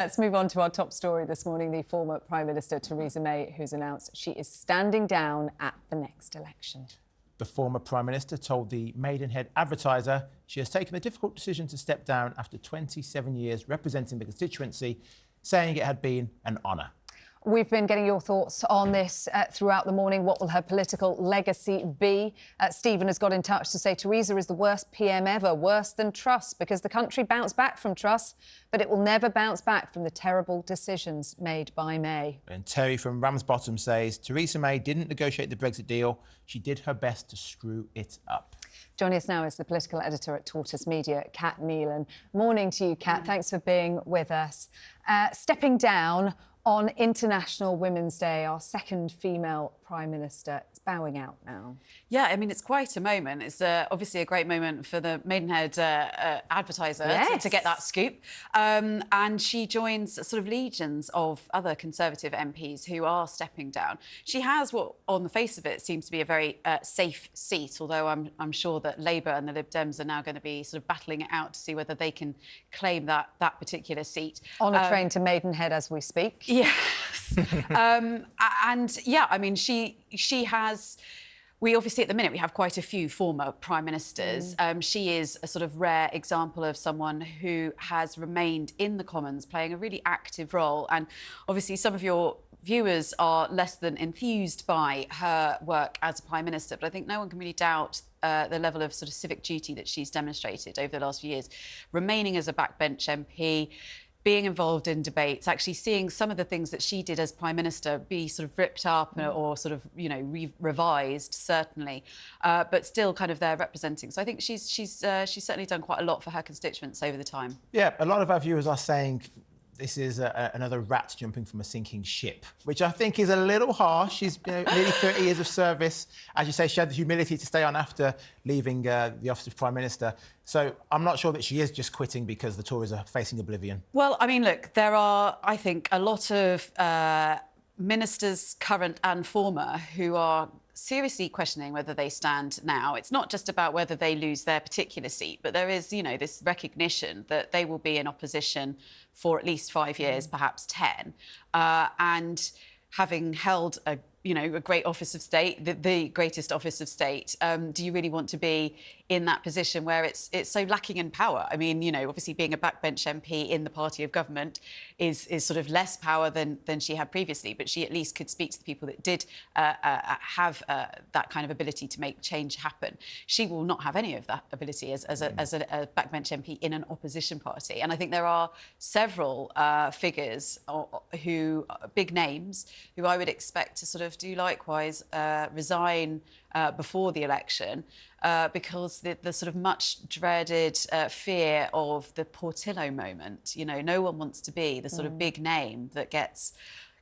Let's move on to our top story this morning. The former Prime Minister Theresa May, who's announced she is standing down at the next election. The former Prime Minister told the Maidenhead Advertiser she has taken the difficult decision to step down after 27 years representing the constituency, saying it had been an honour. We've been getting your thoughts on this throughout the morning. What will her political legacy be? Stephen has got in touch to say Theresa is the worst PM ever, worse than Truss, because the country bounced back from Truss, but it will never bounce back from the terrible decisions made by May. And Terry from Ramsbottom says Theresa May didn't negotiate the Brexit deal. She did her best to screw it up. Joining us now is the political editor at Tortoise Media, Kat Neelan. Morning to you, Kat. Thanks for being with us. Stepping down on International Women's Day, our second female Prime Minister is bowing out now. Yeah, I mean, it's quite a moment. It's obviously a great moment for the Maidenhead Advertiser to get that scoop. And she joins sort of legions of other Conservative MPs who are stepping down. She has what, on the face of it, seems to be a very safe seat, although I'm sure that Labour and the Lib Dems are now going to be sort of battling it out to see whether they can claim that particular seat. On a train to Maidenhead as we speak. Yes. And, yeah, I mean, she has... We obviously, at the minute, we have quite a few former Prime Ministers. She is a sort of rare example of someone who has remained in the Commons, playing a really active role. And obviously, some of your viewers are less than enthused by her work as a Prime Minister, but I think no one can really doubt the level of sort of civic duty that she's demonstrated over the last few years, remaining as a backbench MP, being involved in debates, actually seeing some of the things that she did as Prime Minister be sort of ripped up or sort of, you know, revised, certainly, but still kind of there representing. So I think she's certainly done quite a lot for her constituents over the time. Yeah, a lot of our viewers are saying this is another rat jumping from a sinking ship, which I think is a little harsh. She's nearly 30 years of service. As you say, she had the humility to stay on after leaving the office of Prime Minister. So I'm not sure that she is just quitting because the Tories are facing oblivion. Well, I mean, look, there are, I think, a lot of ministers, current and former, who are seriously questioning whether they stand now. It's not just about whether they lose their particular seat, but there is, you know, this recognition that they will be in opposition for at least 5 years, perhaps 10. And having held a great office of state, the greatest office of state, do you really want to be in that position where it's so lacking in power? I mean, you know, obviously being a backbench MP in the party of government is sort of less power than she had previously, but she at least could speak to the people that did have that kind of ability to make change happen. She will not have any of that ability as a backbench MP in an opposition party. And I think there are several figures big names, who I would expect to sort of do likewise, resign before the election, because the sort of much dreaded fear of the Portillo moment. You know, no one wants to be the sort of big name that gets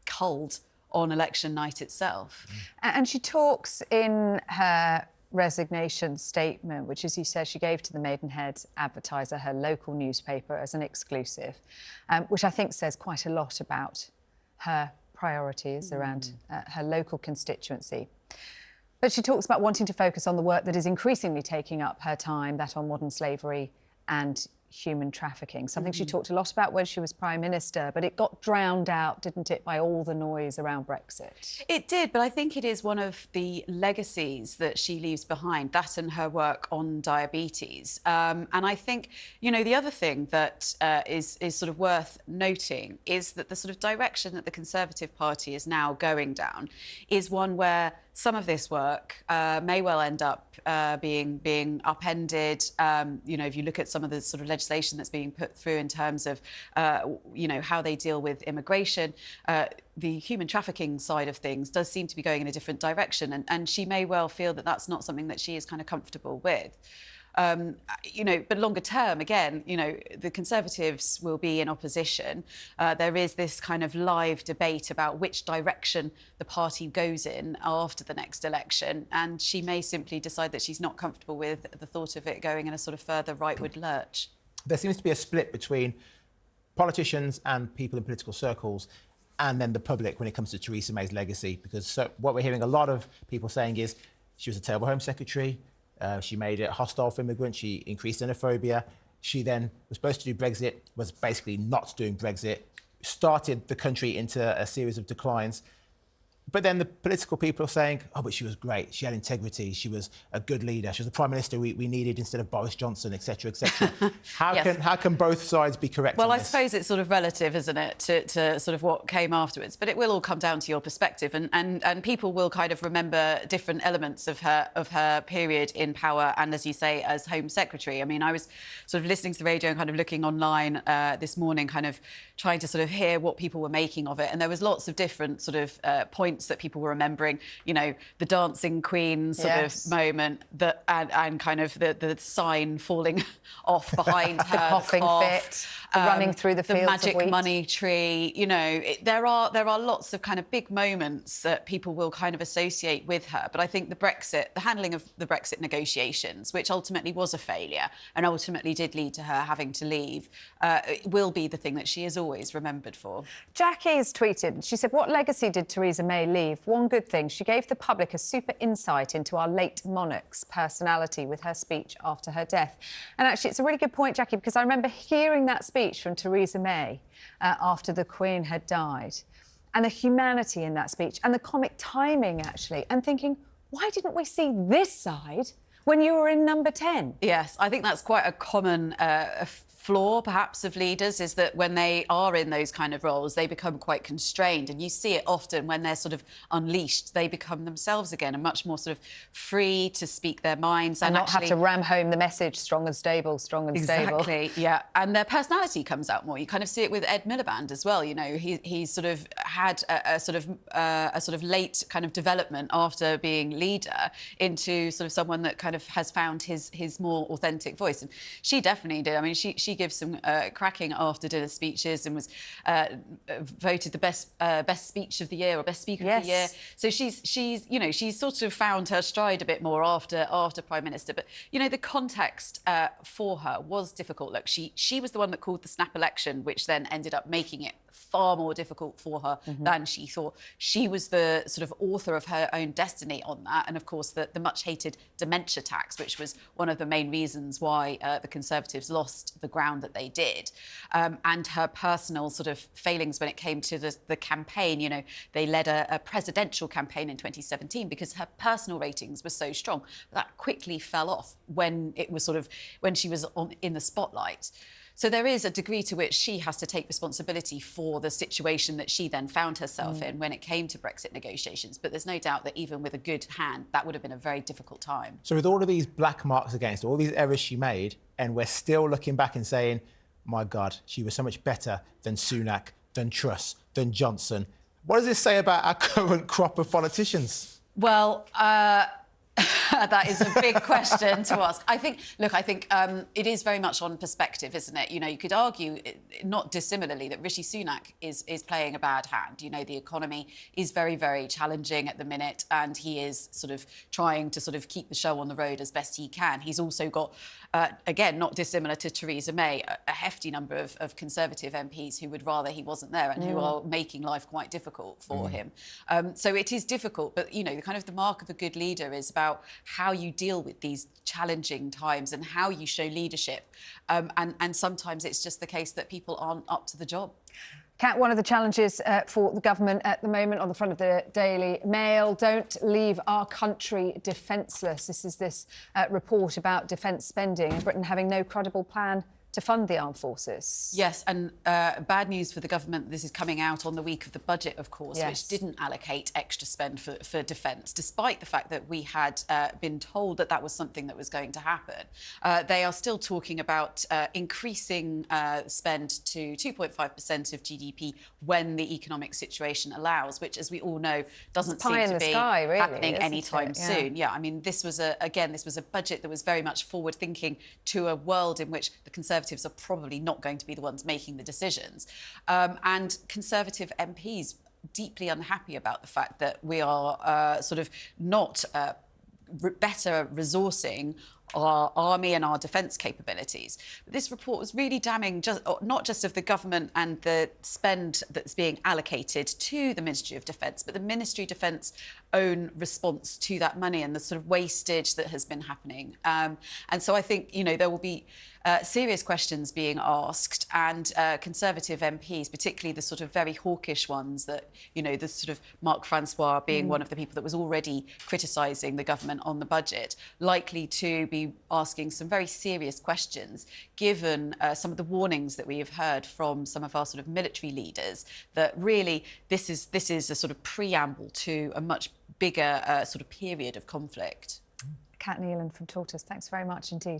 culled on election night itself. And she talks in her resignation statement, which, as you said, she gave to the Maidenhead Advertiser, her local newspaper, as an exclusive, which I think says quite a lot about her priorities around her local constituency. But she talks about wanting to focus on the work that is increasingly taking up her time, that on modern slavery and human trafficking, something she talked a lot about when she was Prime Minister, but it got drowned out, didn't it, by all the noise around Brexit? It did, but I think it is one of the legacies that she leaves behind, that and her work on diabetes. And I think, you know, the other thing that is sort of worth noting is that the sort of direction that the Conservative Party is now going down is one where some of this work may well end up being upended. You know, if you look at some of the sort of legislation that's being put through in terms of, you know, how they deal with immigration, the human trafficking side of things does seem to be going in a different direction. And she may well feel that that's not something that she is kind of comfortable with. You know, but longer term, again, you know, the Conservatives will be in opposition. There is this kind of live debate about which direction the party goes in after the next election, and she may simply decide that she's not comfortable with the thought of it going in a sort of further rightward lurch. There seems to be a split between politicians and people in political circles and then the public when it comes to Theresa May's legacy, because what we're hearing a lot of people saying is she was a terrible Home Secretary, she made it hostile for immigrants, she increased xenophobia, she then was supposed to do Brexit, was basically not doing Brexit, started the country into a series of declines. But then the political people are saying, oh, but she was great. She had integrity. She was a good leader. She was the Prime Minister we needed instead of Boris Johnson, etc., etc. How can both sides be correct Well, on I this? suppose it's sort of relative, isn't it, to sort of what came afterwards. But it will all come down to your perspective. And people will kind of remember different elements of her period in power and, as you say, as Home Secretary. I mean, I was sort of listening to the radio and kind of looking online this morning, kind of trying to sort of hear what people were making of it. And there was lots of different sort of points that people were remembering, you know, the dancing queen sort of moment, and kind of the sign falling off behind her, the coughing fit, the running through the fields magic of wheat. money tree. You know, there are lots of kind of big moments that people will kind of associate with her. But I think the handling of the Brexit negotiations, which ultimately was a failure and ultimately did lead to her having to leave, will be the thing that she is always remembered for. Jackie's tweeted, she said, what legacy did Theresa May leave? One good thing, she gave the public a super insight into our late monarch's personality with her speech after her death. And actually, it's a really good point, Jackie, because I remember hearing that speech from Theresa May after the Queen had died, and the humanity in that speech and the comic timing, actually, and thinking, why didn't we see this side when you were in number 10? Yes, I think that's quite a common flaw, perhaps, of leaders, is that when they are in those kind of roles, they become quite constrained. And you see it often when they're sort of unleashed, they become themselves again and much more sort of free to speak their minds. And not have to ram home the message, strong and stable, strong and stable. Exactly, yeah. And their personality comes out more. You kind of see it with Ed Miliband as well. You know, he's sort of had a sort of late kind of development after being leader into sort of someone that kind of has found his more authentic voice. And she definitely did. I mean, she gives some cracking after dinner speeches and was voted the best speech of the year or best speaker of the year. So she's sort of found her stride a bit more after Prime Minister. But you know, the context for her was difficult. Look, she was the one that called the snap election, which then ended up making it far more difficult for her than she thought. She was the sort of author of her own destiny on that. And of course, the much hated dementia tax, which was one of the main reasons why the Conservatives lost the ground that they did. And her personal sort of failings when it came to the campaign. You know, they led a presidential campaign in 2017 because her personal ratings were so strong. That quickly fell off when she was in the spotlight. So there is a degree to which she has to take responsibility for the situation that she then found herself in when it came to Brexit negotiations. But there's no doubt that even with a good hand, that would have been a very difficult time. So with all of these black marks against all these errors she made, and we're still looking back and saying, my God, she was so much better than Sunak, than Truss, than Johnson. What does this say about our current crop of politicians? Well, that is a big question to ask. I think it is very much on perspective, isn't it? You know, you could argue, not dissimilarly, that Rishi Sunak is playing a bad hand. You know, the economy is very, very challenging at the minute, and he is sort of trying to sort of keep the show on the road as best he can. He's also got, again, not dissimilar to Theresa May, a hefty number of Conservative MPs who would rather he wasn't there and who are making life quite difficult for him. So it is difficult, but, you know, the mark of a good leader is about how you deal with these challenging times and how you show leadership. And sometimes it's just the case that people aren't up to the job. Kat, one of the challenges for the government at the moment on the front of the Daily Mail, don't leave our country defenceless. This is this report about defence spending and Britain having no credible plan to fund the armed forces. Yes, and bad news for the government. This is coming out on the week of the budget, of course, which didn't allocate extra spend for defence, despite the fact that we had been told that was something that was going to happen. They are still talking about increasing spend to 2.5% of GDP when the economic situation allows, which, as we all know, doesn't seem to be happening anytime soon. Yeah, I mean, this was a budget that was very much forward-thinking to a world in which the Conservatives are probably not going to be the ones making the decisions. And Conservative MPs deeply unhappy about the fact that we are sort of not better resourcing our army and our defence capabilities. But this report was really damning, not just of the government and the spend that's being allocated to the Ministry of Defence, but the Ministry of Defence own response to that money and the sort of wastage that has been happening. And so I think, there will be serious questions being asked, and Conservative MPs, particularly the sort of very hawkish ones that, the sort of Mark Francois being one of the people that was already criticising the government on the budget, likely to be asking some very serious questions, given some of the warnings that we have heard from some of our sort of military leaders, that really this is a sort of preamble to a much bigger sort of period of conflict. Kat Neelan from TalkToday, thanks very much indeed.